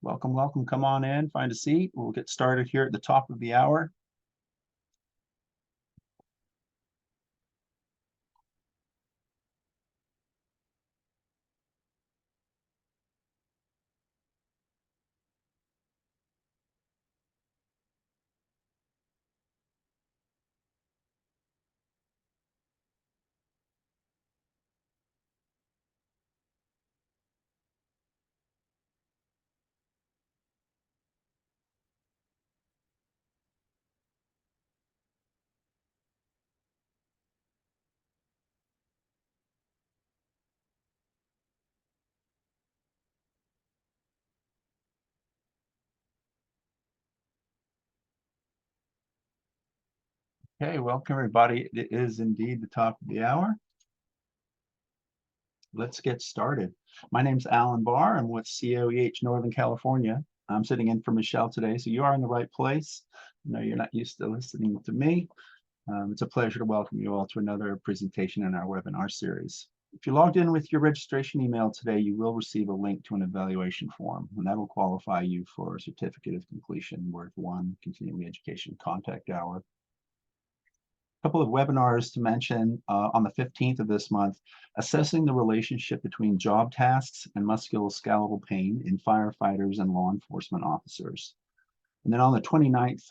Welcome, welcome. Come on in, find a seat. We'll get started here at the top of the hour. Okay, welcome everybody. It is indeed the top of the hour. Let's get started. My name's Alan Barr. I'm with COEH Northern California. I'm sitting in for Michelle today, so you are in the right place. I know you're not used to listening to me. It's a pleasure to welcome you all to another presentation in our webinar series. If you logged in with your registration email today, you will receive a link to an evaluation form, and that will qualify you for a certificate of completion worth 1 continuing education contact hour. A couple of webinars to mention on the 15th of this month, assessing the relationship between job tasks and musculoskeletal pain in firefighters and law enforcement officers. And then on the 29th,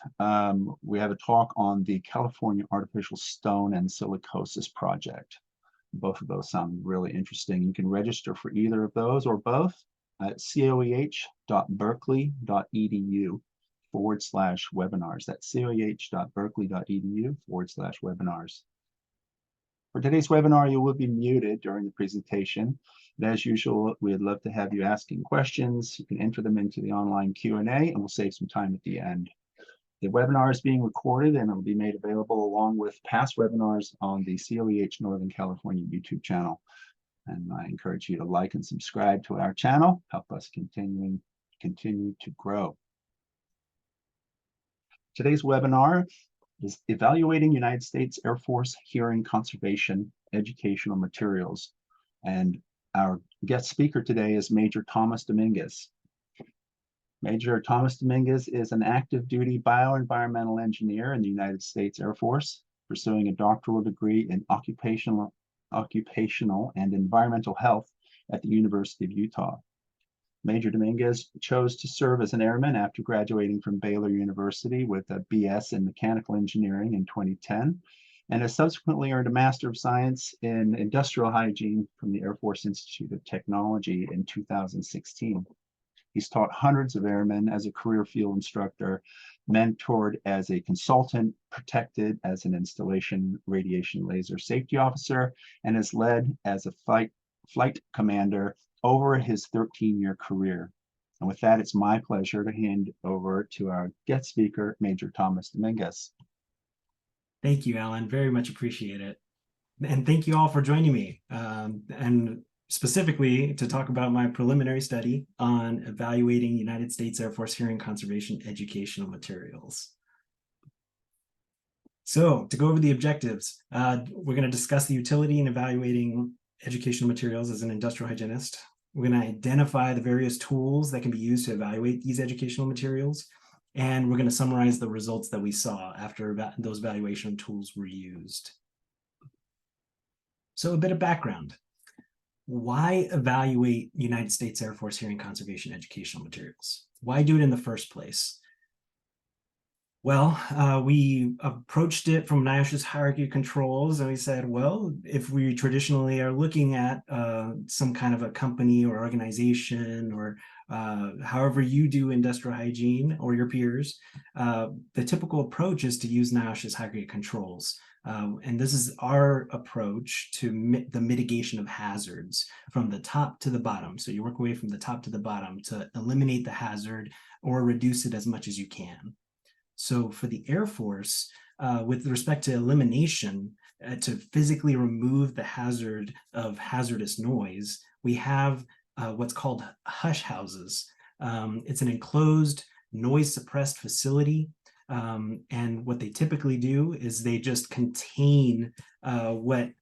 we have a talk on the California Artificial Stone and Silicosis Project. Both of those sound really interesting. You can register for either of those or both at coeh.berkeley.edu/webinars. That's coeh.berkeley.edu/webinars. For today's webinar, you will be muted during the presentation. And as usual, we'd love to have you asking questions. You can enter them into the online Q&A, and we'll save some time at the end. The webinar is being recorded, and it will be made available along with past webinars on the COEH Northern California YouTube channel. And I encourage you to like and subscribe to our channel, help us continue to grow. Today's webinar is Evaluating United States Air Force Hearing Conservation Educational Materials. And our guest speaker today is Major Thomas Dominguez. Major Thomas Dominguez is an active duty bioenvironmental engineer in the United States Air Force, pursuing a doctoral degree in occupational and environmental health at the University of Utah. Major Dominguez chose to serve as an airman after graduating from Baylor University with a BS in mechanical engineering in 2010, and has subsequently earned a Master of Science in Industrial Hygiene from the Air Force Institute of Technology in 2016. He's taught hundreds of airmen as a career field instructor, mentored as a consultant, protected as an installation radiation laser safety officer, and has led as a flight commander over his 13-year career. And with that, it's my pleasure to hand over to our guest speaker, Major Thomas Dominguez. Thank you, Alan. Very much appreciate it. And thank you all for joining me. And specifically to talk about my preliminary study on evaluating United States Air Force hearing conservation educational materials. So to go over the objectives, we're going to discuss the utility in evaluating educational materials as an industrial hygienist. We're going to identify the various tools that can be used to evaluate these educational materials. And we're going to summarize the results that we saw after those evaluation tools were used. So a bit of background. Why evaluate United States Air Force hearing conservation educational materials? Why do it in the first place? Well, we approached it from NIOSH's hierarchy of controls, and we said, well, if we traditionally are looking at some kind of a company or organization or however you do industrial hygiene or your peers, the typical approach is to use NIOSH's hierarchy of controls. And this is our approach to the mitigation of hazards from the top to the bottom. So you work away from the top to the bottom to eliminate the hazard or reduce it as much as you can. So for the Air Force, with respect to elimination, to physically remove the hazard of hazardous noise, we have what's called hush houses. It's an enclosed noise suppressed facility. And what they typically do is they just contain what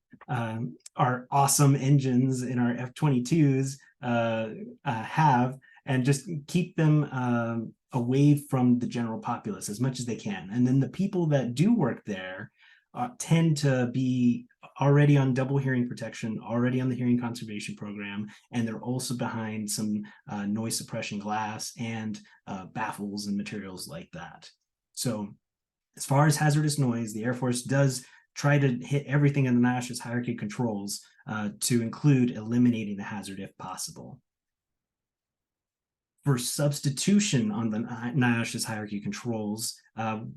our awesome engines in our F-22s have and just keep them away from the general populace as much as they can. And then the people that do work there tend to be already on double hearing protection, already on the hearing conservation program, and they're also behind some noise suppression glass and baffles and materials like that. So as far as hazardous noise, the Air Force does try to hit everything in the NIOSH's hierarchy of controls to include eliminating the hazard if possible. For substitution on the NIOSH's hierarchy controls,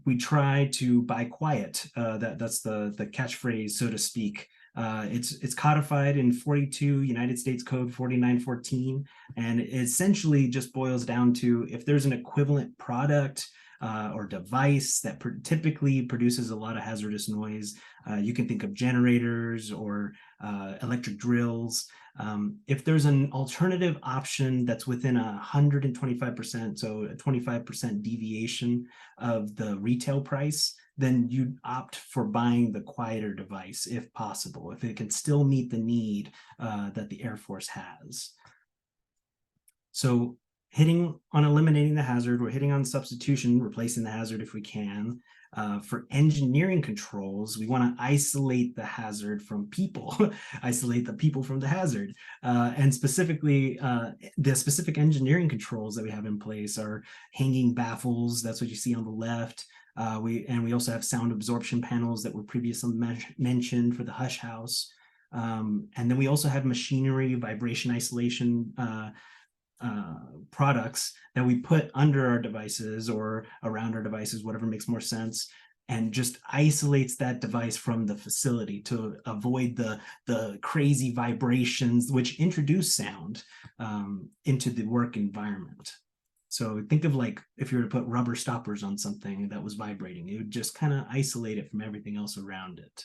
we try to buy quiet. That's the catchphrase, so to speak. It's codified in 42 United States Code 4914, and it essentially just boils down to if there's an equivalent product or device that typically produces a lot of hazardous noise. You can think of generators or electric drills. If there's an alternative option that's within 125%, so a 25% deviation of the retail price, then you opt for buying the quieter device if possible, if it can still meet the need that the Air Force has. So hitting on eliminating the hazard, we're hitting on substitution, replacing the hazard if we can. For engineering controls, we want to isolate the hazard from people, isolate the people from the hazard. And specifically, the specific engineering controls that we have in place are hanging baffles. That's what you see on the left. We also have sound absorption panels that were previously mentioned for the hush house. And then we also have machinery, vibration isolation products that we put under our devices or around our devices, whatever makes more sense, and just isolates that device from the facility to avoid the crazy vibrations which introduce sound into the work environment. So think of like if you were to put rubber stoppers on something that was vibrating, it would just kind of isolate it from everything else around it.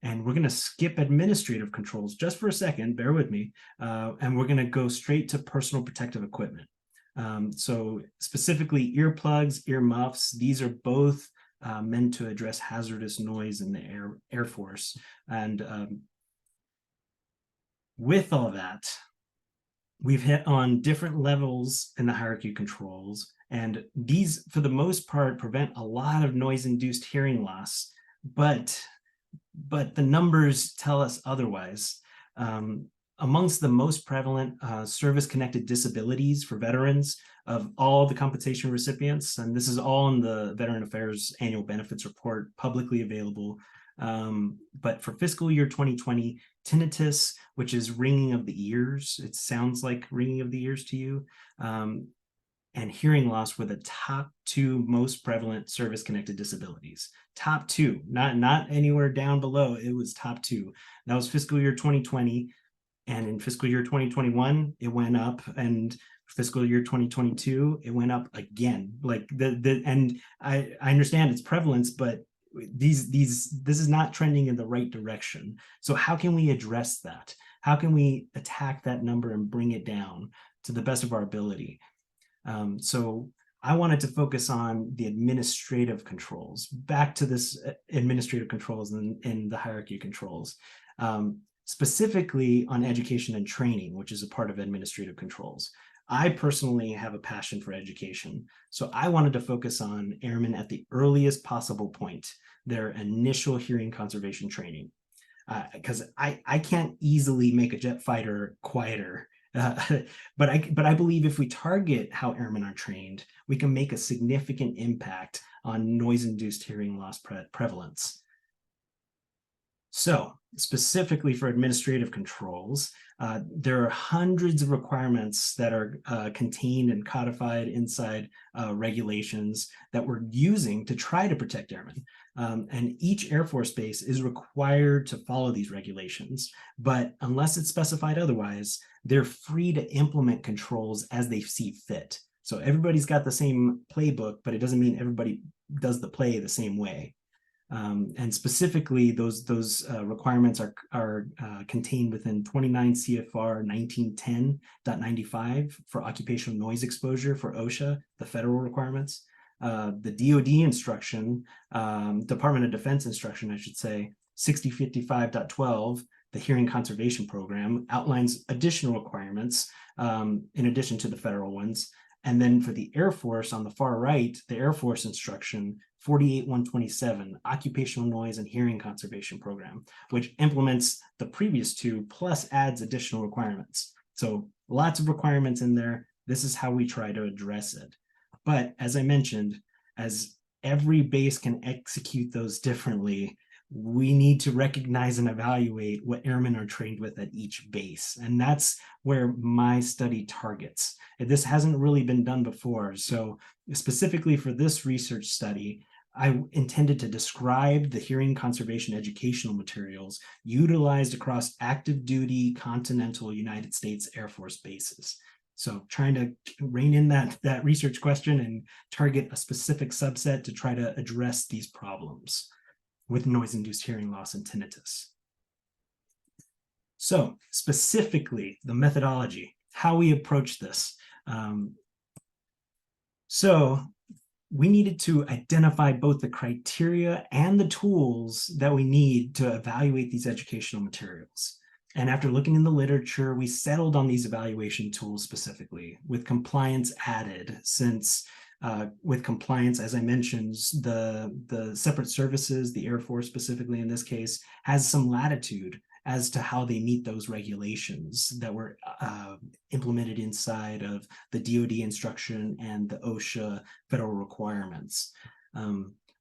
And we're going to skip administrative controls just for a second, bear with me, and we're going to go straight to personal protective equipment. So specifically earplugs, earmuffs, these are both meant to address hazardous noise in the Air Force. And with all that, we've hit on different levels in the hierarchy of controls, and these, for the most part, prevent a lot of noise-induced hearing loss, but the numbers tell us otherwise. Amongst the most prevalent service-connected disabilities for veterans of all the compensation recipients, and this is all in the Veteran Affairs Annual Benefits Report, publicly available. But for fiscal year 2020, tinnitus, which is ringing of the ears, it sounds like ringing of the ears to you, and hearing loss were the top two most prevalent service-connected disabilities. Top two, not anywhere down below, it was top two. That was fiscal year 2020, and in fiscal year 2021, it went up, and fiscal year 2022, it went up again. Like and I understand its prevalence, but this is not trending in the right direction. So how can we address that? How can we attack that number and bring it down to the best of our ability? So I wanted to focus on the administrative controls, back to this administrative controls in the hierarchy of controls, specifically on education and training, which is a part of administrative controls. I personally have a passion for education, so I wanted to focus on airmen at the earliest possible point, their initial hearing conservation training, because I can't easily make a jet fighter quieter. But I believe if we target how airmen are trained, we can make a significant impact on noise-induced hearing loss prevalence. So specifically for administrative controls, there are hundreds of requirements that are contained and codified inside regulations that we're using to try to protect airmen. And each Air Force base is required to follow these regulations, but unless it's specified otherwise, they're free to implement controls as they see fit. So everybody's got the same playbook, but it doesn't mean everybody does the play the same way. And specifically, those requirements are contained within 29 CFR 1910.95 for occupational noise exposure for OSHA, the federal requirements. The DoD instruction, Department of Defense instruction, I should say, 6055.12 the Hearing Conservation Program outlines additional requirements in addition to the federal ones. And then for the Air Force on the far right, the Air Force instruction 48127, Occupational Noise and Hearing Conservation Program, which implements the previous two plus adds additional requirements. So lots of requirements in there. This is how we try to address it. But as I mentioned, as every base can execute those differently, we need to recognize and evaluate what airmen are trained with at each base. And that's where my study targets. This hasn't really been done before. So specifically for this research study, I intended to describe the hearing conservation educational materials utilized across active duty continental United States Air Force bases. So trying to rein in that research question and target a specific subset to try to address these problems with noise-induced hearing loss and tinnitus. So specifically, the methodology, how we approach this. So we needed to identify both the criteria and the tools that we need to evaluate these educational materials. And after looking in the literature, we settled on these evaluation tools specifically, with compliance added, since with compliance, as I mentioned, the separate services, the Air Force specifically in this case, has some latitude as to how they meet those regulations that were implemented inside of the DoD instruction and the OSHA federal requirements.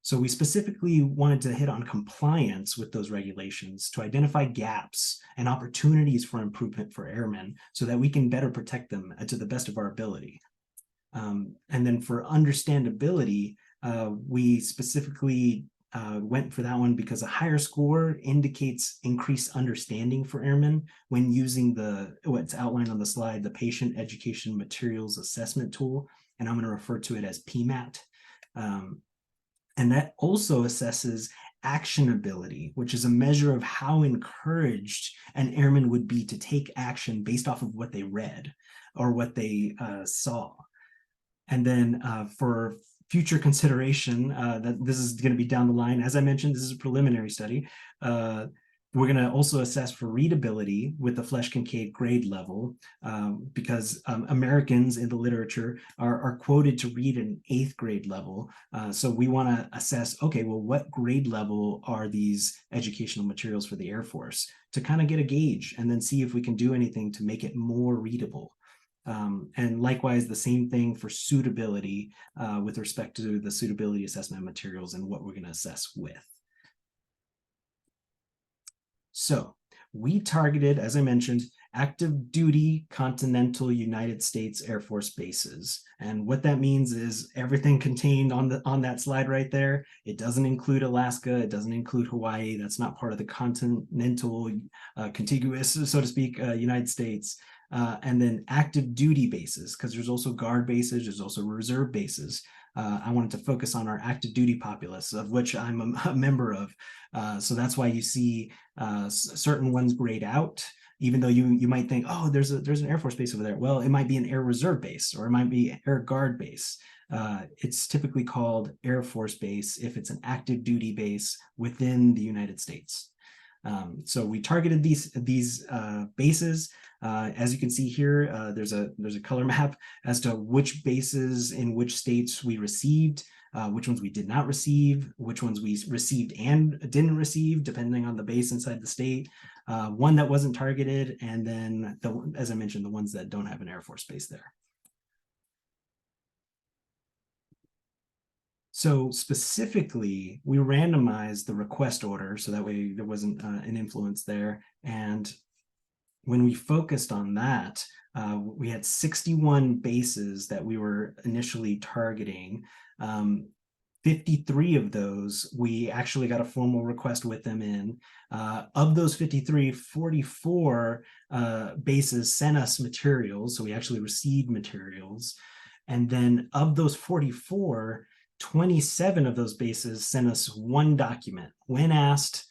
So we specifically wanted to hit on compliance with those regulations to identify gaps and opportunities for improvement for airmen so that we can better protect them to the best of our ability. And then for understandability, we specifically went for that one because a higher score indicates increased understanding for airmen when using what's outlined on the slide, the Patient Education Materials Assessment Tool, and I'm going to refer to it as PMAT. And that also assesses actionability, which is a measure of how encouraged an airman would be to take action based off of what they read or what they saw. And then for future consideration, that this is going to be down the line. As I mentioned, this is a preliminary study. We're going to also assess for readability with the Flesch-Kincaid grade level because Americans in the literature are quoted to read an 8th grade level. So we want to assess, okay, well, what grade level are these educational materials for the Air Force to kind of get a gauge and then see if we can do anything to make it more readable. And likewise, the same thing for suitability with respect to the suitability assessment materials and what we're going to assess with. So we targeted, as I mentioned, active duty continental United States Air Force bases. And what that means is everything contained on that slide right there. It doesn't include Alaska. It doesn't include Hawaii. That's not part of the continental contiguous, so to speak, United States. And then active duty bases, because there's also guard bases, there's also reserve bases. I wanted to focus on our active duty populace, of which I'm a member of. So that's why you see certain ones grayed out, even though you might think, oh, there's an Air Force base over there. Well, it might be an Air Reserve base, or it might be Air Guard base. It's typically called Air Force base if it's an active duty base within the United States. So we targeted these bases. As you can see here, there's a color map as to which bases in which states we received, which ones we did not receive, which ones we received and didn't receive, depending on the base inside the state, one that wasn't targeted, and then, as I mentioned, the ones that don't have an Air Force base there. So specifically, we randomized the request order so that way there wasn't an influence there. And when we focused on that, we had 61 bases that we were initially targeting. 53 of those, we actually got a formal request with them in. Of those 53, 44 bases sent us materials. So we actually received materials. And then of those 44, 27 of those bases sent us one document. When asked,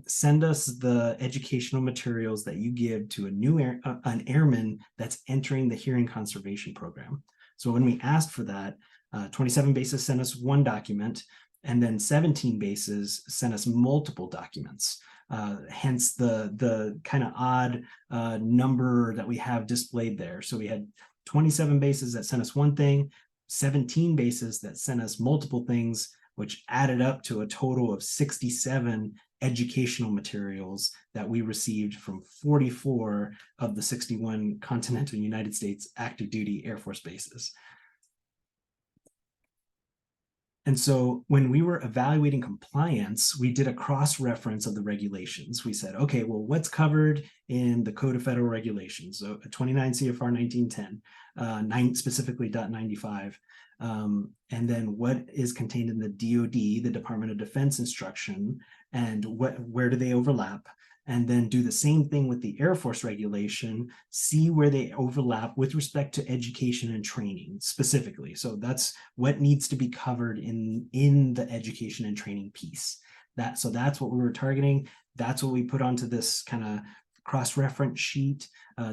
send us the educational materials that you give to an airman that's entering the hearing conservation program. So when we asked for that, 27 bases sent us one document, and then 17 bases sent us multiple documents. hence the kind of odd number that we have displayed there. So we had 27 bases that sent us one thing, 17 bases that sent us multiple things, which added up to a total of 67 educational materials that we received from 44 of the 61 continental United States active duty Air Force bases. And so when we were evaluating compliance, we did a cross-reference of the regulations. We said, okay, well, what's covered in the Code of Federal Regulations? So 29 CFR 1910, specifically .95. And then what is contained in the DoD, the Department of Defense instruction, and where do they overlap? And then do the same thing with the Air Force regulation, see where they overlap with respect to education and training specifically. So that's what needs to be covered in the education and training piece. So that's what we were targeting. That's what we put onto this kind of cross-reference sheet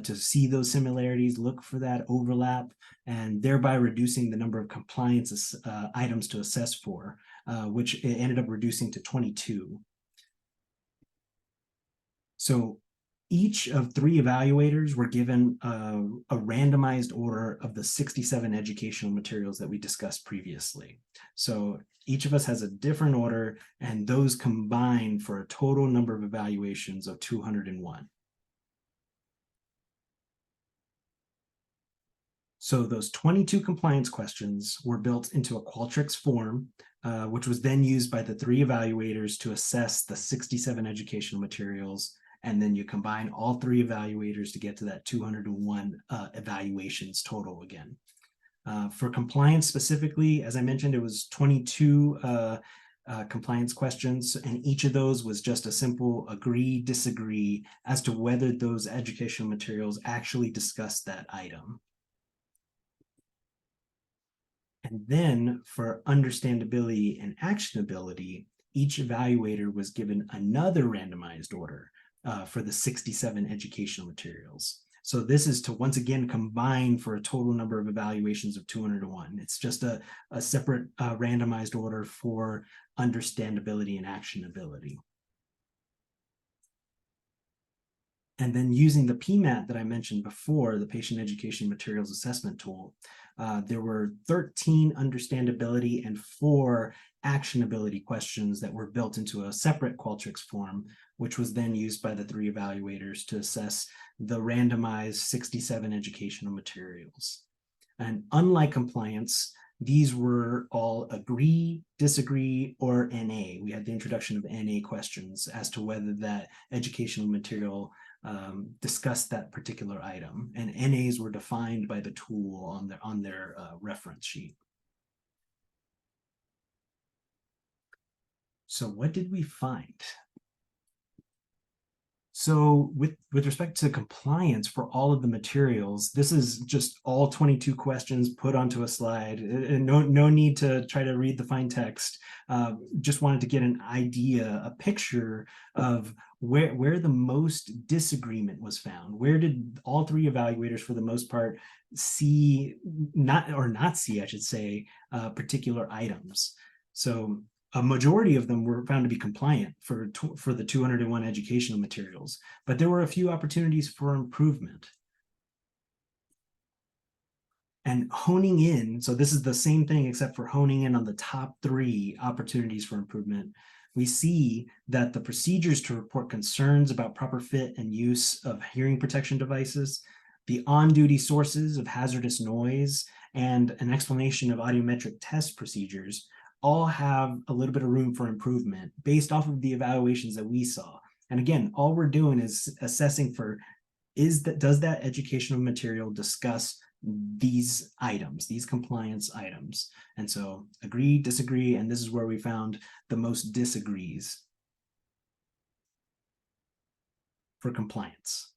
to see those similarities, look for that overlap, and thereby reducing the number of compliance items to assess for, which it ended up reducing to 22. So each of 3 evaluators were given a randomized order of the 67 educational materials that we discussed previously. So each of us has a different order, and those combine for a total number of evaluations of 201. So those 22 compliance questions were built into a Qualtrics form, which was then used by the 3 evaluators to assess the 67 educational materials. And then you combine all 3 evaluators to get to that 201 evaluations total again. For compliance specifically, as I mentioned, it was 22 compliance questions, and each of those was just a simple agree, disagree as to whether those educational materials actually discuss that item. And then for understandability and actionability, each evaluator was given another randomized order for the 67 educational materials. So this is to once again combine for a total number of evaluations of 201. It's just a separate randomized order for understandability and actionability. And then using the PMAT that I mentioned before, the Patient Education Materials Assessment Tool, there were 13 understandability and 4 actionability questions that were built into a separate Qualtrics form, which was then used by the 3 evaluators to assess the randomized 67 educational materials. And unlike compliance, these were all agree, disagree, or NA. We had the introduction of NA questions as to whether that educational material discussed that particular item, and NAs were defined by the tool on their reference sheet. So what did we find? So with respect to compliance for all of the materials, this is just all 22 questions put onto a slide, and no need to try to read the fine text. Just wanted to get an idea, a picture of where the most disagreement was found. Where did all 3 evaluators, for the most part, see, not see, I should say, particular items. So a majority of them were found to be compliant for the 201 educational materials, but there were a few opportunities for improvement. And honing in, so this is the same thing except for honing in on the top 3 opportunities for improvement. We see that the procedures to report concerns about proper fit and use of hearing protection devices, the on-duty sources of hazardous noise, and an explanation of audiometric test procedures all have a little bit of room for improvement based off of the evaluations that we saw. And again, all we're doing is assessing for, does that educational material discuss these items, these compliance items? And so agree, disagree, and this is where we found the most disagrees for compliance.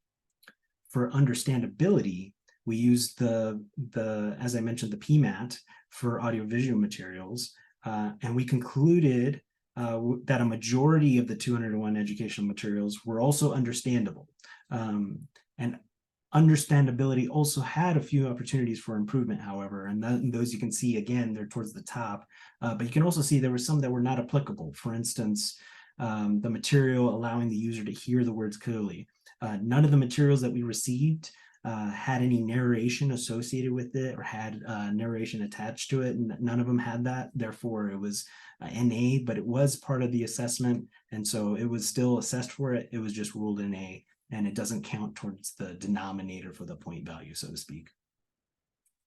For understandability, we used as I mentioned, the PMAT for audiovisual materials, and we concluded that a majority of the 201 educational materials were also understandable. And understandability also had a few opportunities for improvement, however, and those you can see, again, they're towards the top, but you can also see there were some that were not applicable. For instance, the material allowing the user to hear the words clearly. None of the materials that we received had any narration associated with it or had narration attached to it. None of them had that. Therefore, it was NA, but it was part of the assessment. And so it was still assessed for it. It was just ruled NA, and it doesn't count towards the denominator for the point value, so to speak.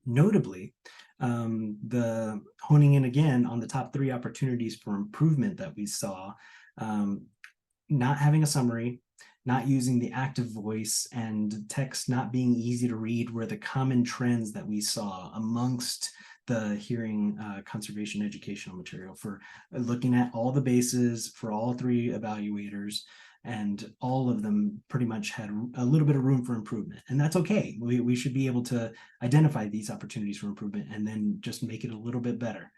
Notably, the honing in again on the top 3 opportunities for improvement that we saw, not having a summary, not using the active voice, and text not being easy to read were the common trends that we saw amongst the hearing conservation educational material for looking at all the bases for all 3 evaluators, and all of them pretty much had a little bit of room for improvement. And that's okay. We should be able to identify these opportunities for improvement and then just make it a little bit better.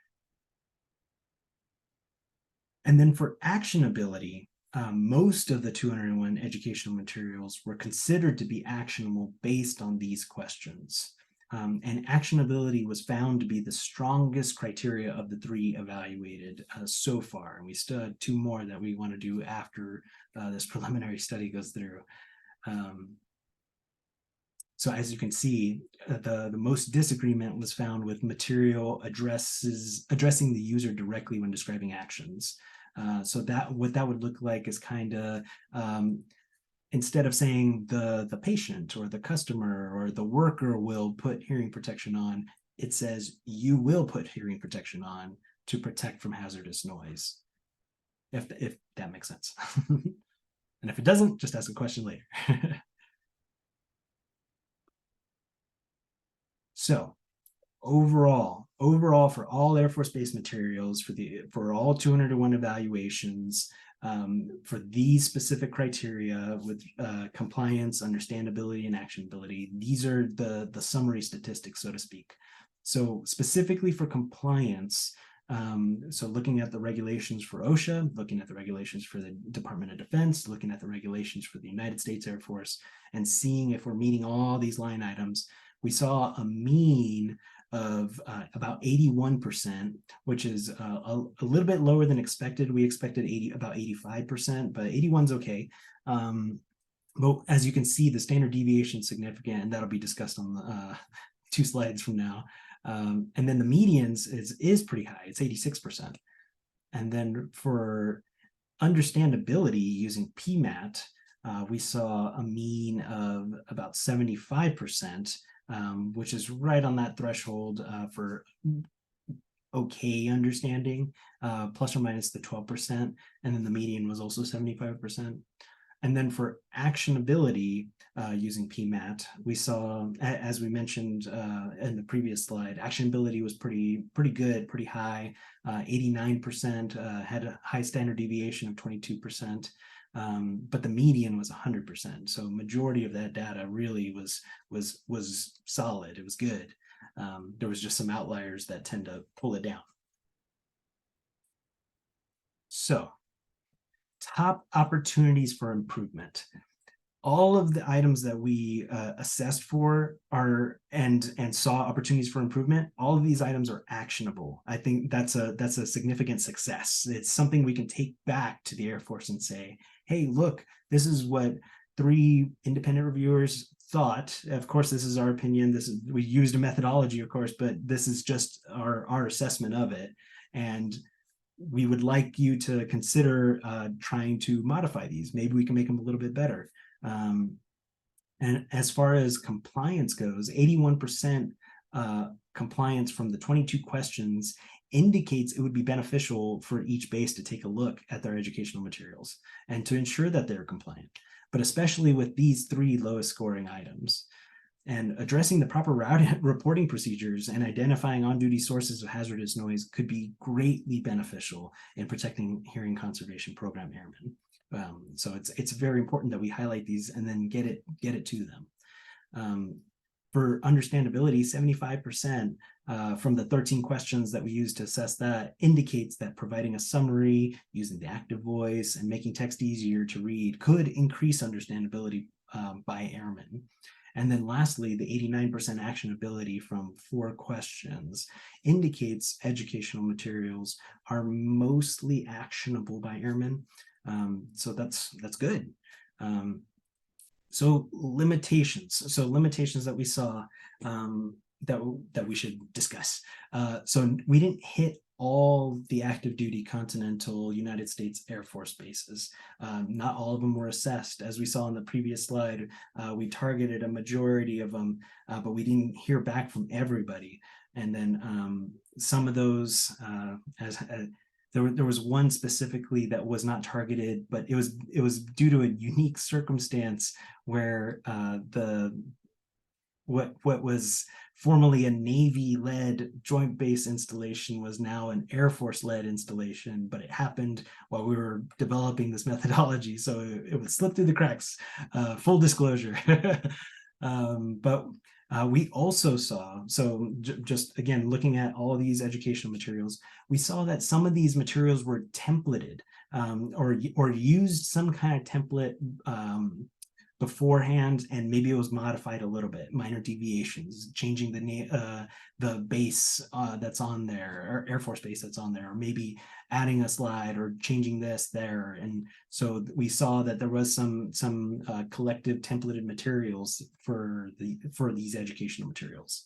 And then for actionability, most of the 201 educational materials were considered to be actionable based on these questions. And actionability was found to be the strongest criteria of the 3 evaluated so far. And we still have 2 more that we want to do after this preliminary study goes through. So as you can see, the most disagreement was found with material addressing the user directly when describing actions. So that what that would look like is kind of instead of saying the patient or the customer or the worker will put hearing protection on, it says you will put hearing protection on to protect from hazardous noise. If that makes sense. And if it doesn't, just ask a question later. So overall for all Air Force Base materials, for all 201 evaluations, for these specific criteria with compliance, understandability, and actionability, these are the summary statistics, so to speak. So specifically for compliance, so looking at the regulations for OSHA, looking at the regulations for the Department of Defense, looking at the regulations for the United States Air Force, and seeing if we're meeting all these line items, we saw a mean of about 81%, which is a little bit lower than expected. We expected about 85%, but 81's okay. But as you can see, the standard deviation is significant, and that'll be discussed on the 2 slides from now. And then the medians is pretty high. It's 86%. And then for understandability using PMAT, we saw a mean of about 75%, which is right on that threshold for okay understanding, plus or minus the 12%. And then the median was also 75%. And then for actionability using PMAT, we saw, as we mentioned in the previous slide, actionability was pretty good, pretty high. 89% had a high standard deviation of 22%. But the median was 100%. So majority of that data really was solid. It was good. There was just some outliers that tend to pull it down. So top opportunities for improvement. All of the items that we assessed for are and saw opportunities for improvement. All of these items are actionable. I think that's a significant success. It's something we can take back to the Air Force and say, hey, look, this is what 3 independent reviewers thought. Of course, this is our opinion. We used a methodology, of course, but this is just our assessment of it. And we would like you to consider trying to modify these. Maybe we can make them a little bit better. And as far as compliance goes, 81% compliance from the 22 questions indicates it would be beneficial for each base to take a look at their educational materials and to ensure that they're compliant, but especially with these 3 lowest scoring items. And addressing the proper reporting procedures and identifying on-duty sources of hazardous noise could be greatly beneficial in protecting hearing conservation program airmen. So it's very important that we highlight these and then get it to them. For understandability, 75% from the 13 questions that we used to assess that indicates that providing a summary, using the active voice, and making text easier to read could increase understandability by airmen. And then lastly, the 89% actionability from 4 questions indicates educational materials are mostly actionable by airmen. So that's good. So limitations. So limitations that we saw that we should discuss. So we didn't hit all the active duty continental United States Air Force bases. Not all of them were assessed. As we saw in the previous slide, we targeted a majority of them, but we didn't hear back from everybody. And then some of those, there was one specifically that was not targeted, but it was due to a unique circumstance where what was formerly a Navy-led joint base installation was now an Air Force-led installation, but it happened while we were developing this methodology, so it would slip through the cracks. Full disclosure. But we also saw, so just again, looking at all of these educational materials, we saw that some of these materials were templated or used some kind of template beforehand, and maybe it was modified a little bit, minor deviations, changing the base that's on there, or Air Force base that's on there, or maybe adding a slide or changing this there. And so we saw that there was some collective templated materials for these educational materials.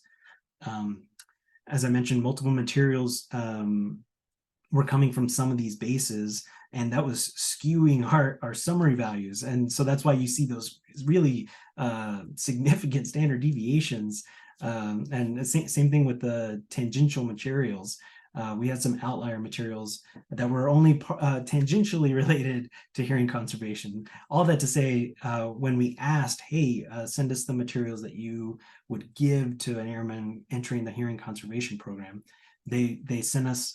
As I mentioned, multiple materials were coming from some of these bases, and that was skewing our summary values. And so that's why you see those really significant standard deviations. And the same thing with the tangential materials. We had some outlier materials that were only tangentially related to hearing conservation. All that to say, when we asked, hey, send us the materials that you would give to an airman entering the hearing conservation program, they sent us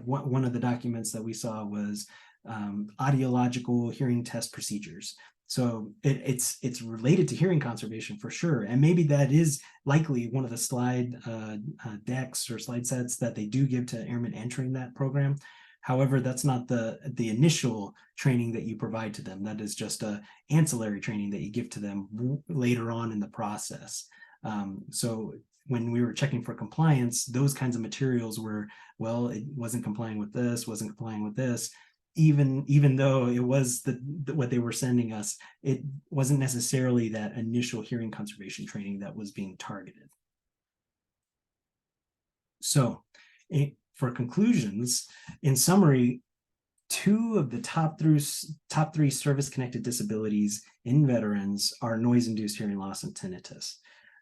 one of the documents that we saw was audiological hearing test procedures. So it's related to hearing conservation for sure, and maybe that is likely one of the slide decks or slide sets that they do give to airmen entering that program. However, that's not the initial training that you provide to them. That is just a ancillary training that you give to them later on in the process. So when we were checking for compliance, those kinds of materials were, well, it wasn't complying with this, wasn't complying with this. Even though it was what they were sending us, it wasn't necessarily that initial hearing conservation training that was being targeted. So for conclusions, in summary, 2 of the top 3 service-connected disabilities in veterans are noise-induced hearing loss and tinnitus.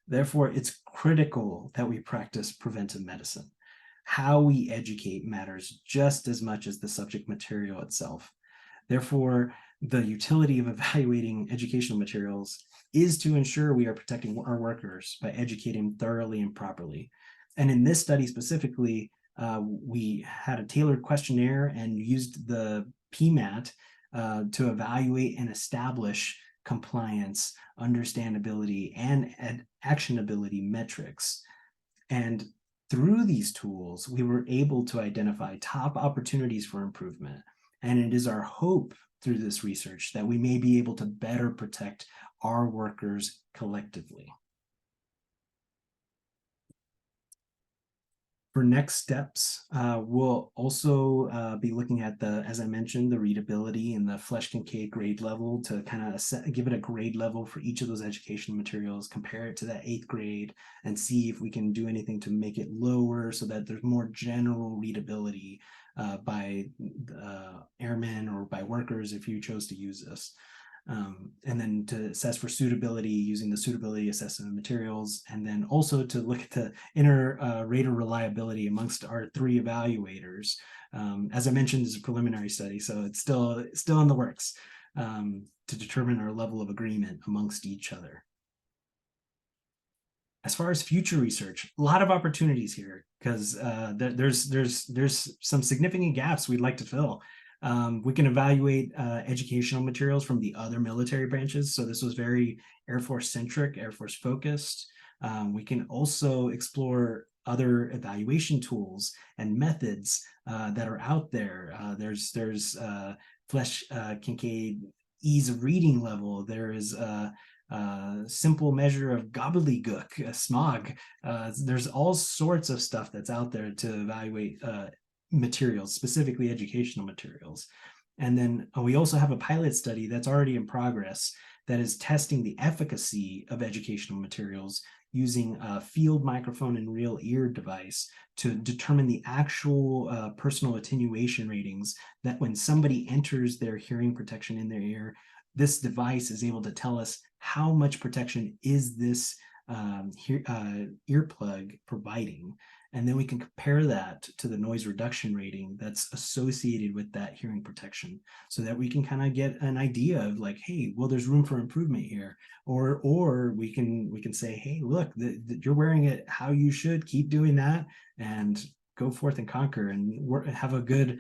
Therefore, it's critical that we practice preventive medicine. How we educate matters just as much as the subject material itself. Therefore, the utility of evaluating educational materials is to ensure we are protecting our workers by educating thoroughly and properly. And in this study specifically, we had a tailored questionnaire and used the PMAT to evaluate and establish compliance, understandability, and actionability metrics. And through these tools, we were able to identify top opportunities for improvement. And it is our hope through this research that we may be able to better protect our workers collectively. For next steps, we'll also be looking at as I mentioned, the readability and the Flesch-Kincaid grade level to kind of give it a grade level for each of those educational materials, compare it to that 8th grade, and see if we can do anything to make it lower so that there's more general readability by airmen or by workers if you chose to use this. And then to assess for suitability using the suitability assessment materials, and then also to look at the inner rater reliability amongst our 3 evaluators. As I mentioned, this is a preliminary study, so it's still in the works to determine our level of agreement amongst each other. As far as future research, a lot of opportunities here because there's some significant gaps we'd like to fill. We can evaluate educational materials from the other military branches. So this was very Air Force centric, Air Force focused. We can also explore other evaluation tools and methods that are out there. There's Flesch-Kincaid ease of reading level. There is a simple measure of gobbledygook, smog. There's all sorts of stuff that's out there to evaluate materials, specifically educational materials. And then we also have a pilot study that's already in progress that is testing the efficacy of educational materials using a field microphone and real ear device to determine the actual personal attenuation ratings, that when somebody enters their hearing protection in their ear, this device is able to tell us how much protection is this earplug providing. And then we can compare that to the noise reduction rating that's associated with that hearing protection, so that we can kind of get an idea of like, hey, well, there's room for improvement here. Or we can say, hey, look, you're wearing it how you should, keep doing that, and go forth and conquer and have a good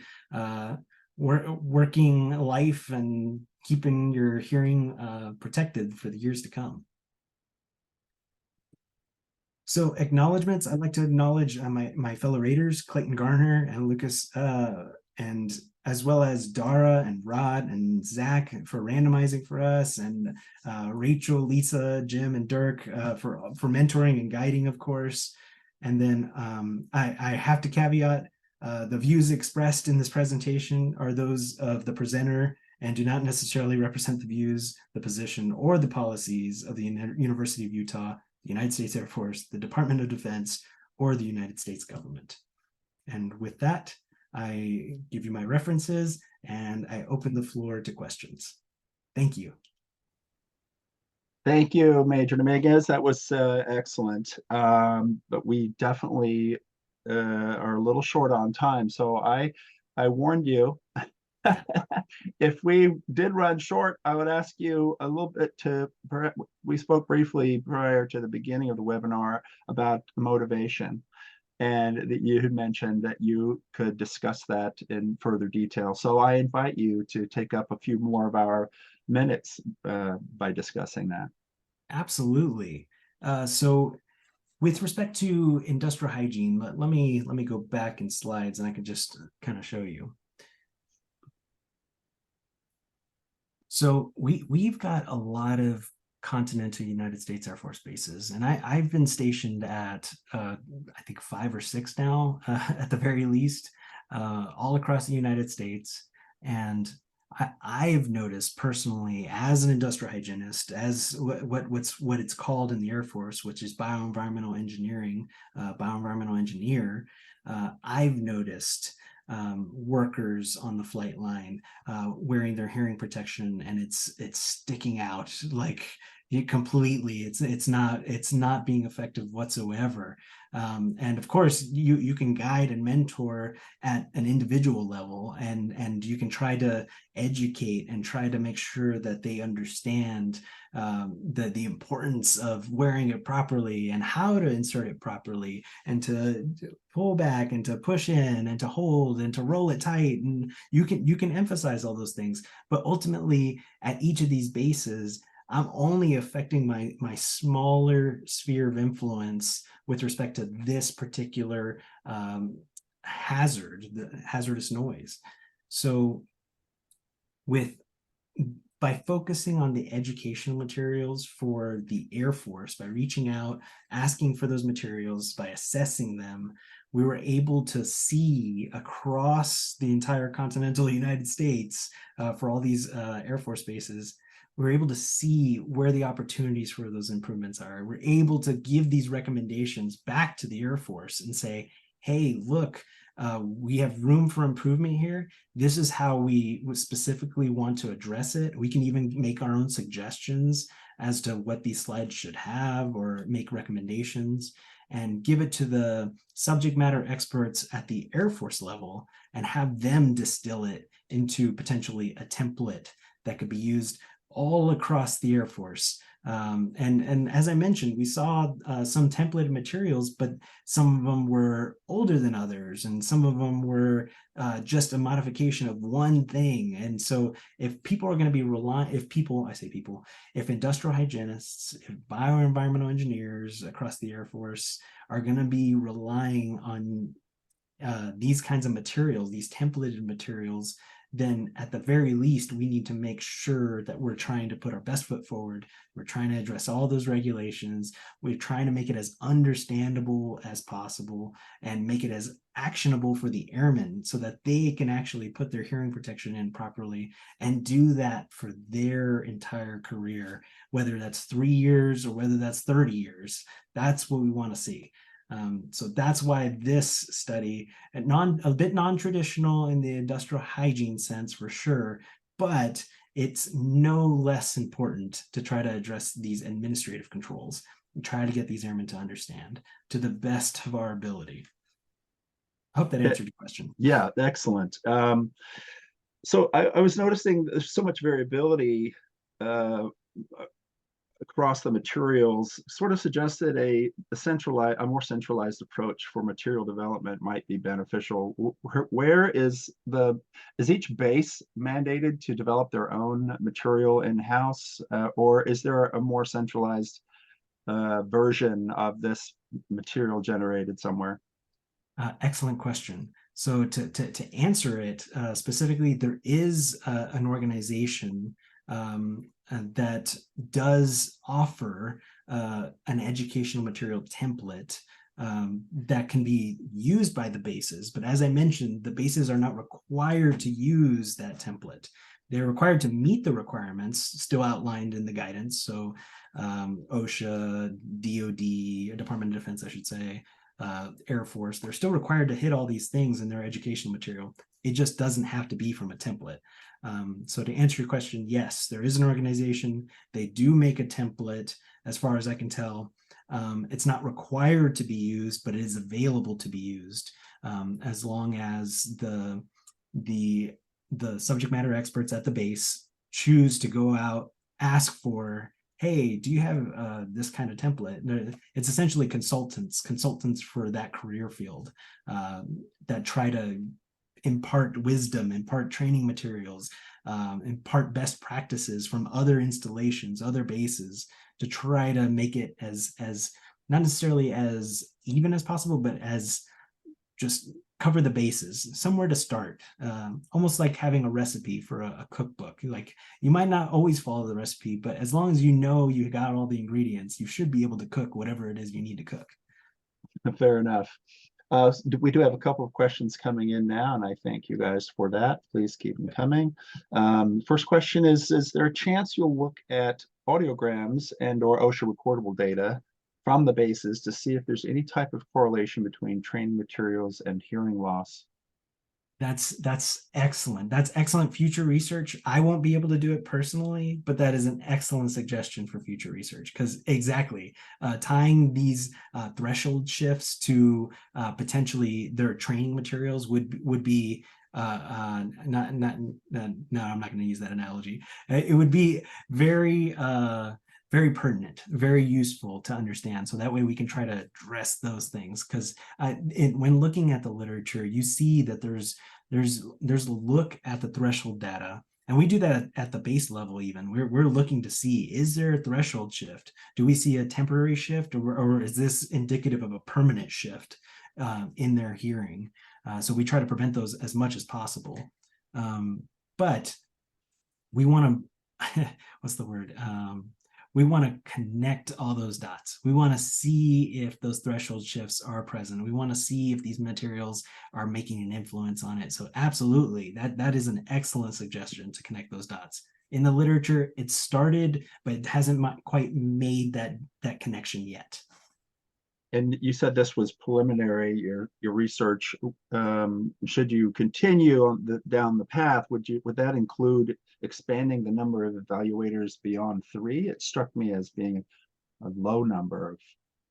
working life and keeping your hearing protected for the years to come. So acknowledgements, I'd like to acknowledge my fellow Raiders, Clayton Garner and Lucas, and as well as Dara and Rod and Zach for randomizing for us, and Rachel, Lisa, Jim, and Dirk for mentoring and guiding, of course. And then I have to caveat, the views expressed in this presentation are those of the presenter and do not necessarily represent the views, the position, or the policies of the University of Utah, the United States Air Force, the Department of Defense, or the United States government. And with that, I give you my references and I open the floor to questions. Thank you. Thank you, Major Dominguez. That was excellent. But we definitely are a little short on time. So I warned you. If we did run short, I would ask you a little bit to, we spoke briefly prior to the beginning of the webinar about motivation, and that you had mentioned that you could discuss that in further detail. So I invite you to take up a few more of our minutes by discussing that. Absolutely. So with respect to industrial hygiene, let me go back in slides and I can just kind of show you. So we've got a lot of continental United States Air Force bases, and I've been stationed at I think 5 or 6 now, at the very least, all across the United States. And I've noticed personally, as an industrial hygienist, as what it's called in the Air Force, which is bioenvironmental engineering, bioenvironmental engineer, I've noticed workers on the flight line wearing their hearing protection, and it's sticking out like completely. It's not being effective whatsoever. And of course, you can guide and mentor at an individual level, and you can try to educate and try to make sure that they understand the importance of wearing it properly and how to insert it properly, and to pull back and to push in and to hold and to roll it tight. And you can emphasize all those things, but ultimately at each of these bases, I'm only affecting my smaller sphere of influence with respect to this particular hazard, the hazardous noise. So by focusing on the educational materials for the Air Force, by reaching out, asking for those materials, by assessing them, we were able to see across the entire continental United States, for all these Air Force bases, we're able to see where the opportunities for those improvements are. We're able to give these recommendations back to the Air Force and say, hey, look, we have room for improvement here. This is how we specifically want to address it. We can even make our own suggestions as to what these slides should have, or make recommendations, and give it to the subject matter experts at the Air Force level and have them distill it into potentially a template that could be used all across the Air Force. And as I mentioned, we saw some templated materials, but some of them were older than others, and some of them were just a modification of one thing. And so if people are going to be if industrial hygienists, if bioenvironmental engineers across the Air Force are going to be relying on these kinds of materials, these templated materials, then at the very least, we need to make sure that we're trying to put our best foot forward. We're trying to address all those regulations. We're trying to make it as understandable as possible and make it as actionable for the airmen so that they can actually put their hearing protection in properly and do that for their entire career, whether that's 3 years or whether that's 30 years. That's what we want to see. So that's why this study, a bit non-traditional in the industrial hygiene sense for sure, but it's no less important to try to address these administrative controls and try to get these airmen to understand to the best of our ability. I hope that answered your question. Yeah, excellent. So I was noticing there's so much variability across the materials, sort of suggested a more centralized approach for material development might be beneficial. Where is each base mandated to develop their own material in-house, or is there a more centralized version of this material generated somewhere? Excellent question. So to answer it specifically, there is an organization that does offer an educational material template that can be used by the bases. But as I mentioned, the bases are not required to use that template. They're required to meet the requirements still outlined in the guidance. So OSHA, DOD, Department of Defense, I should say, Air Force, they're still required to hit all these things in their educational material. It just doesn't have to be from a template. So to answer your question, yes, there is an organization. They do make a template, as far as I can tell. It's not required to be used, but it is available to be used as long as the subject matter experts at the base choose to go out, ask for, hey, do you have this kind of template? It's essentially consultants for that career field that try to impart wisdom, impart training materials, impart best practices from other installations, other bases, to try to make it as not necessarily as even as possible, but as just cover the bases, somewhere to start, almost like having a recipe for a cookbook. Like, you might not always follow the recipe, but as long as you know you got all the ingredients, you should be able to cook whatever it is you need to cook. Fair enough. We do have a couple of questions coming in now, and I thank you guys for that. Please keep them coming. First question is there a chance you'll look at audiograms and or OSHA recordable data from the bases to see if there's any type of correlation between training materials and hearing loss? That's excellent. That's excellent future research. I won't be able to do it personally, but that is an excellent suggestion for future research, because exactly tying these threshold shifts to potentially their training materials would be no, I'm not going to use that analogy. It would be very pertinent, very useful to understand. So that way we can try to address those things. Because when looking at the literature, you see that there's a look at the threshold data. And we do that at the base level even. We're looking to see, is there a threshold shift? Do we see a temporary shift, or is this indicative of a permanent shift in their hearing? So we try to prevent those as much as possible. But we want to, what's the word? We want to connect all those dots. We want to see if those threshold shifts are present. We want to see if these materials are making an influence on it. So absolutely, that is an excellent suggestion to connect those dots. In the literature, it started, but it hasn't quite made that connection yet. And you said this was preliminary, your research. Should you continue down the path, would that include expanding the number of evaluators beyond 3? It struck me as being a low number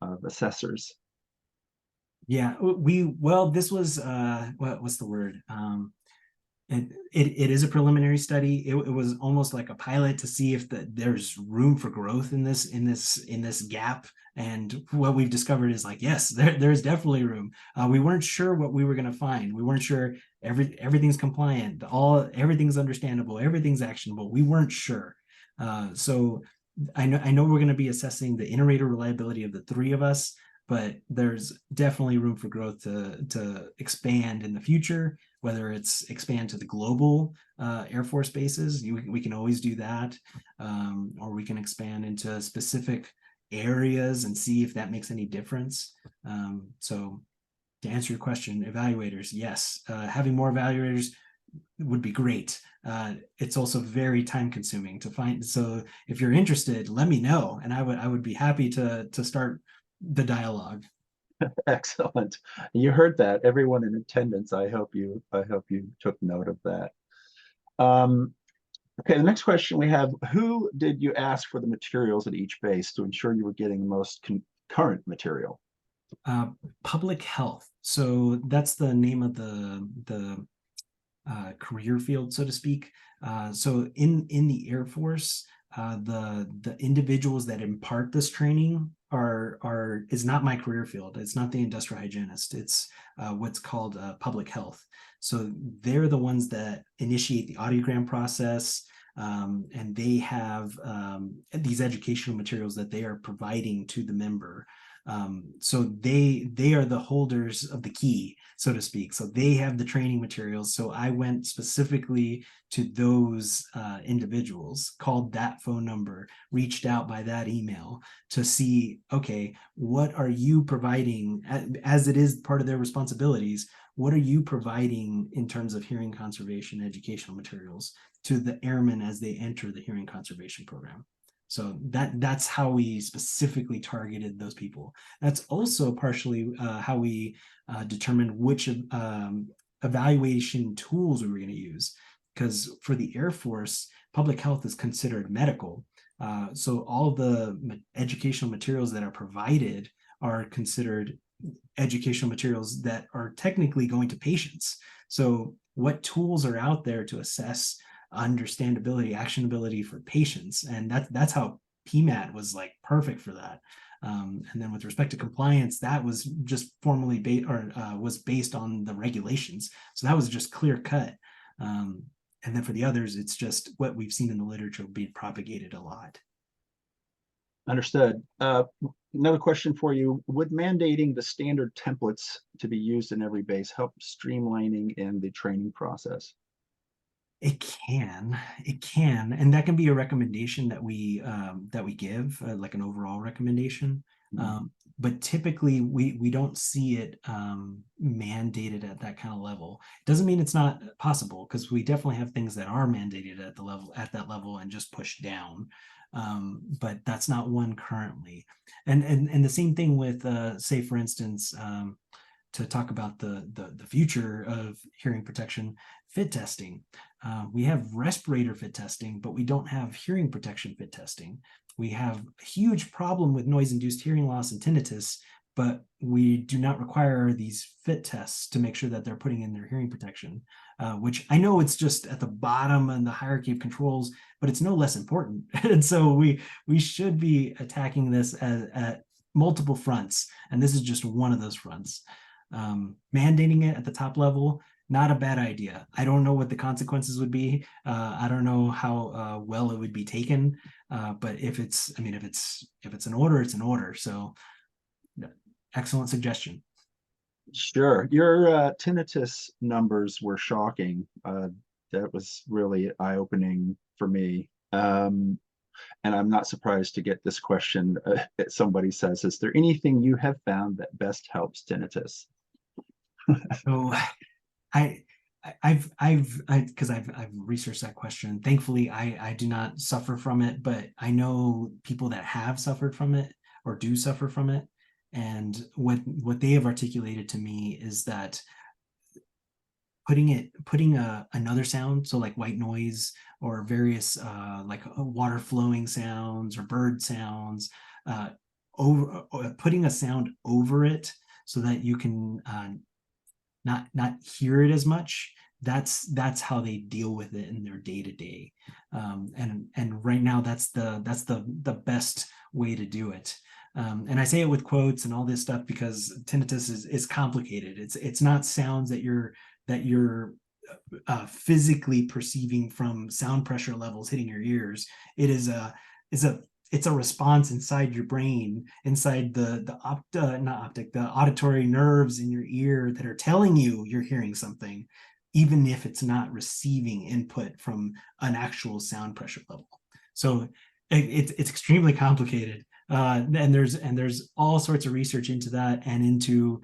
of assessors. Yeah, this was what's the word? It is a preliminary study. It was almost like a pilot to see if there's room for growth in this gap. And what we've discovered is, like, yes, there's definitely room. We weren't sure what we were going to find. We weren't sure everything's compliant, everything's understandable, everything's actionable. We weren't sure. So I know we're going to be assessing the inter-rater reliability of the 3 of us, but there's definitely room for growth to expand in the future. whether it's expand to the global Air Force bases, we can always do that, or we can expand into specific areas and see if that makes any difference. So to answer your question, evaluators, yes, having more evaluators would be great. It's also very time consuming to find. So if you're interested, let me know, and I would be happy to start the dialogue. Excellent. You heard that, everyone in attendance. I hope you took note of that. Okay, the next question we have: who did you ask for the materials at each base to ensure you were getting the most current material? Public health. So that's the name of the career field, so to speak. So in the Air Force, the individuals that impart this training is not my career field. It's not the industrial hygienist. It's what's called public health. So they're the ones that initiate the audiogram process, and they have these educational materials that they are providing to the member. So they are the holders of the key, so to speak. So they have the training materials. So I went specifically to those individuals, called that phone number, reached out by that email to see, okay, what are you providing, as it is part of their responsibilities, what are you providing in terms of hearing conservation educational materials to the airmen as they enter the hearing conservation program? So that's how we specifically targeted those people. That's also partially how we determined which evaluation tools we were going to use. Because for the Air Force, public health is considered medical. So all the educational materials that are provided are considered educational materials that are technically going to patients. So what tools are out there to assess understandability, actionability for patients? And that's how PMAT was like perfect for that. And then with respect to compliance, that was just formally was based on the regulations. So that was just clear cut. And then for the others, it's just what we've seen in the literature being propagated a lot. Understood. Another question for you: would mandating the standard templates to be used in every base help streamlining in the training process? It can, and that can be a recommendation that we give, like an overall recommendation. But typically we don't see it mandated at that kind of level. It doesn't mean it's not possible, because we definitely have things that are mandated at that level and just pushed down. But that's not one currently. And the same thing with say, for instance, to talk about the future of hearing protection, fit testing. We have respirator fit testing, but we don't have hearing protection fit testing. We have a huge problem with noise-induced hearing loss and tinnitus, but we do not require these fit tests to make sure that they're putting in their hearing protection, which I know it's just at the bottom in the hierarchy of controls, but it's no less important. And so we should be attacking this at multiple fronts, and this is just one of those fronts. Mandating it at the top level, not a bad idea. I don't know what the consequences would be. I don't know how well it would be taken. But if it's an order, it's an order. So excellent suggestion. Sure. Your tinnitus numbers were shocking. That was really eye-opening for me. And I'm not surprised to get this question. Somebody says, is there anything you have found that best helps tinnitus? So I've because I've researched that question. Thankfully, I do not suffer from it, but I know people that have suffered from it or do suffer from it. And what they have articulated to me is that putting another sound, so like white noise or various like water flowing sounds or bird sounds, over putting a sound over it so that you can not hear it as much. That's how they deal with it in their day-to-day. And right now that's the best way to do it. And I say it with quotes and all this stuff because tinnitus is complicated. It's not sounds that you're physically perceiving from sound pressure levels hitting your ears. It's a response inside your brain, inside the auditory nerves in your ear that are telling you you're hearing something. even if it's not receiving input from an actual sound pressure level. So it's extremely complicated. And there's all sorts of research into that and into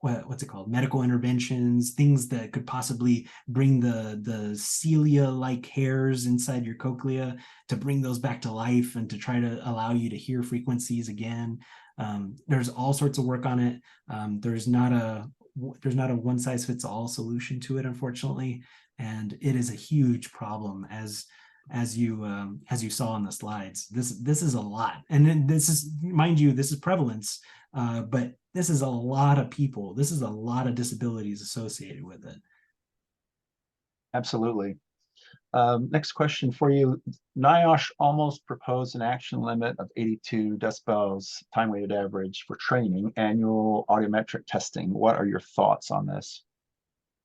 what's it called, medical interventions, things that could possibly bring the cilia-like hairs inside your cochlea, to bring those back to life and to try to allow you to hear frequencies again. There's all sorts of work on it. There's not a one size fits all solution to it, unfortunately, and it is a huge problem, as you saw in the slides. This is a lot, and then this is, mind you, this is prevalence, but this is a lot of people. This is a lot of disabilities associated with it. Absolutely. Next question for you. NIOSH almost proposed an action limit of 82 decibels time-weighted average for training annual audiometric testing. What are your thoughts on this?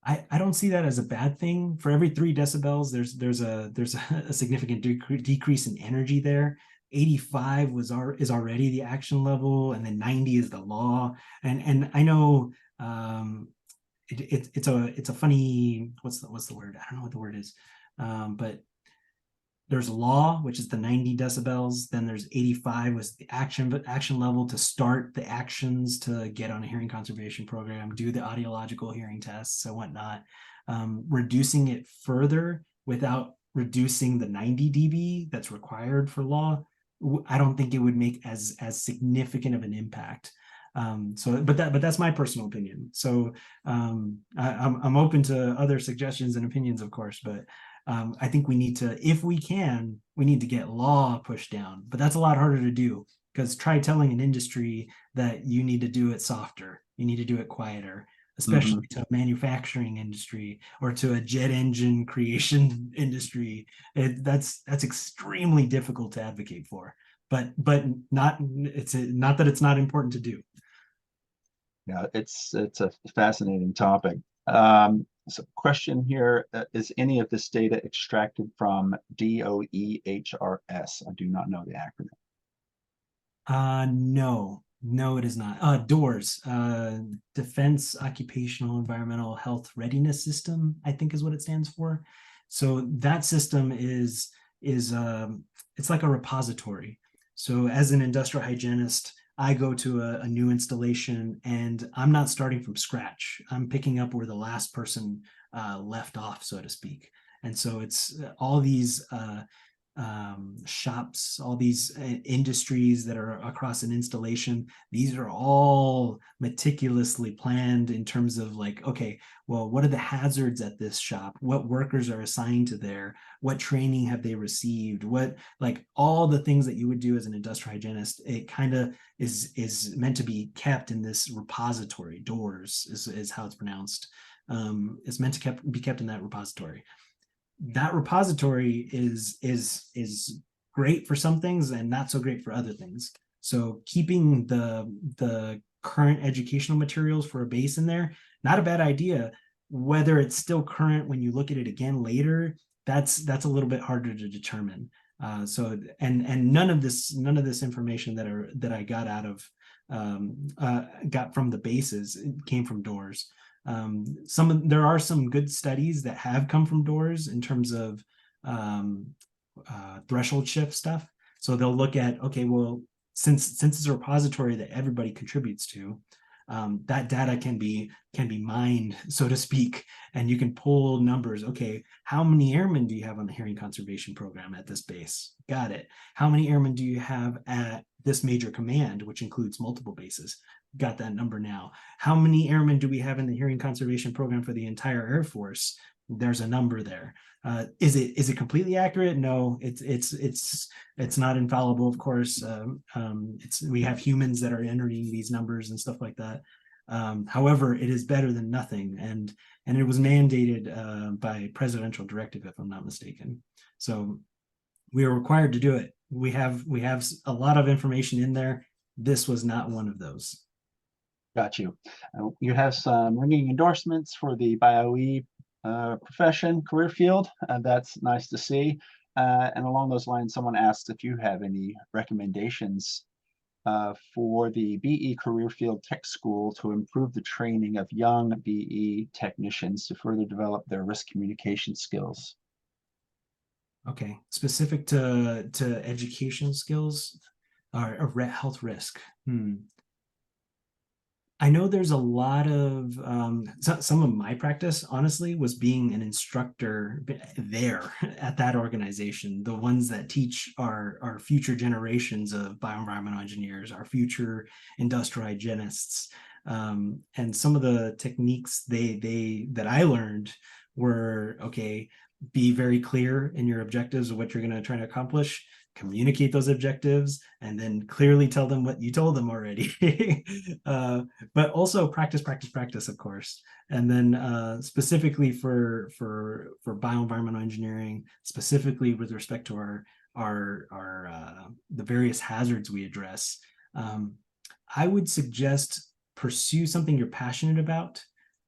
I don't see that as a bad thing. For every 3 decibels, there's a significant decrease in energy there. 85 is already the action level, and then 90 is the law. And I know it's a funny, what's the word? I don't know what the word is, but there's law, which is the 90 decibels. Then there's 85 was the action level to start the actions to get on a hearing conservation program, do the audiological hearing tests and whatnot. Reducing it further without reducing the 90 dB that's required for law, I don't think it would make as significant of an impact. But that's my personal opinion. So I'm open to other suggestions and opinions, of course, but I think we need to, if we can, we need to get law pushed down, but that's a lot harder to do, because try telling an industry that you need to do it softer, you need to do it quieter, especially to a manufacturing industry or to a jet engine creation industry. That's extremely difficult to advocate for, but not that it's not important to do. Yeah, it's a fascinating topic. So question here, is any of this data extracted from DOEHRS? I do not know the acronym. No, it is not. DOORS, Defense Occupational Environmental Health Readiness System, I think is what it stands for. So that system is it's like a repository. So as an industrial hygienist, I go to a new installation and I'm not starting from scratch. I'm picking up where the last person left off, so to speak. And so it's all these shops, all these industries that are across an installation. These are all meticulously planned in terms of like, okay, well, what are the hazards at this shop? What workers are assigned to there? What training have they received? What, like, all the things that you would do as an industrial hygienist, it kind of is meant to be kept in this repository. DOORS is how it's pronounced. It's meant to be kept in that repository. That repository is great for some things and not so great for other things. So keeping the current educational materials for a base in there, not a bad idea. Whether it's still current when you look at it again later, that's a little bit harder to determine. So none of this information that I got out of got from the bases, it came from DOORS. There are some good studies that have come from DOORS in terms of threshold shift stuff. So they'll look at, okay, well, since it's a repository that everybody contributes to, that data can be mined, so to speak, and you can pull numbers. Okay, how many airmen do you have on the hearing conservation program at this base? Got it. How many airmen do you have at this major command, which includes multiple bases? Got that number now. How many airmen do we have in the hearing conservation program for the entire Air Force? There's a number there. Is it completely accurate? No, it's not infallible, of course. We have humans that are entering these numbers and stuff like that. However, it is better than nothing, and it was mandated by presidential directive, if I'm not mistaken. So we are required to do it. We have a lot of information in there. This was not one of those. Got you. You have some ringing endorsements for the BioE profession, career field. That's nice to see. And along those lines, someone asked if you have any recommendations for the BE Career Field Tech School to improve the training of young BE technicians to further develop their risk communication skills. Okay, specific to education skills or health risk. I know there's a lot of some of my practice, honestly, was being an instructor there at that organization. The ones that teach our future generations of bioenvironmental engineers, our future industrial hygienists, and some of the techniques that I learned were, okay, be very clear in your objectives of what you're going to try to accomplish, communicate those objectives, and then clearly tell them what you told them already. But also practice, of course. And then specifically for bioenvironmental engineering, specifically with respect to our the various hazards we address, I would suggest pursue something you're passionate about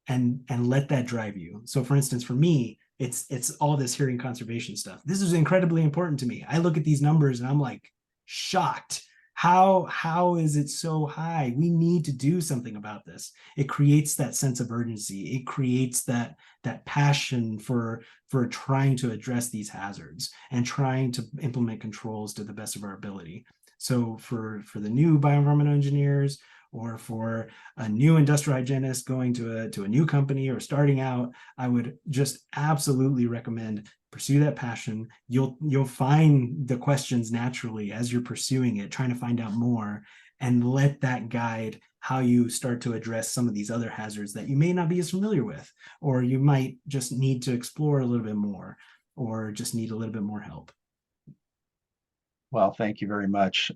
and let that drive you. So for instance, for me, it's all this hearing conservation stuff. This is incredibly important to me. I look at these numbers and I'm like shocked. How is it so high? We need to do something about this. It creates that sense of urgency. It creates that passion for trying to address these hazards and trying to implement controls to the best of our ability. So for the new bioenvironmental engineers, or for a new industrial hygienist going to a new company or starting out, I would just absolutely recommend pursue that passion. You'll find the questions naturally as you're pursuing it, trying to find out more, and let that guide how you start to address some of these other hazards that you may not be as familiar with, or you might just need to explore a little bit more, or just need a little bit more help. Well, thank you very much.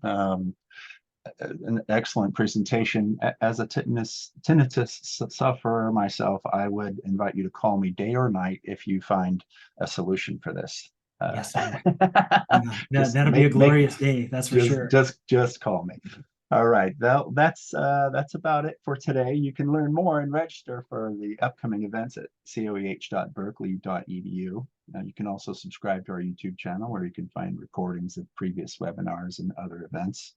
An excellent presentation. As a tinnitus sufferer myself, I would invite you to call me day or night if you find a solution for this. Yes, sir. That'll be a glorious day, that's for sure. Just call me. All right, that's about it for today. You can learn more and register for the upcoming events at coeh.berkeley.edu. You can also subscribe to our YouTube channel, where you can find recordings of previous webinars and other events.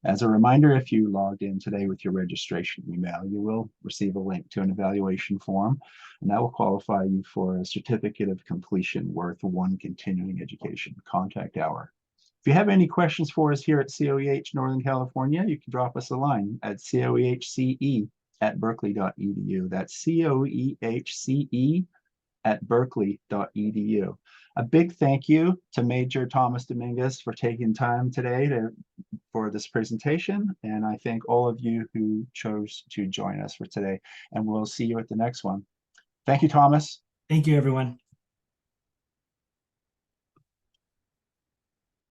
As a reminder, if you logged in today with your registration email, you will receive a link to an evaluation form, and that will qualify you for a certificate of completion worth 1 continuing education contact hour. If you have any questions for us here at COEH Northern California, you can drop us a line at coehce@berkeley.edu. That's coehce@berkeley.edu. A big thank you to Major Thomas Dominguez for taking time today for this presentation, and I thank all of you who chose to join us for today, and we'll see you at the next one. Thank you, Thomas. Thank you, everyone.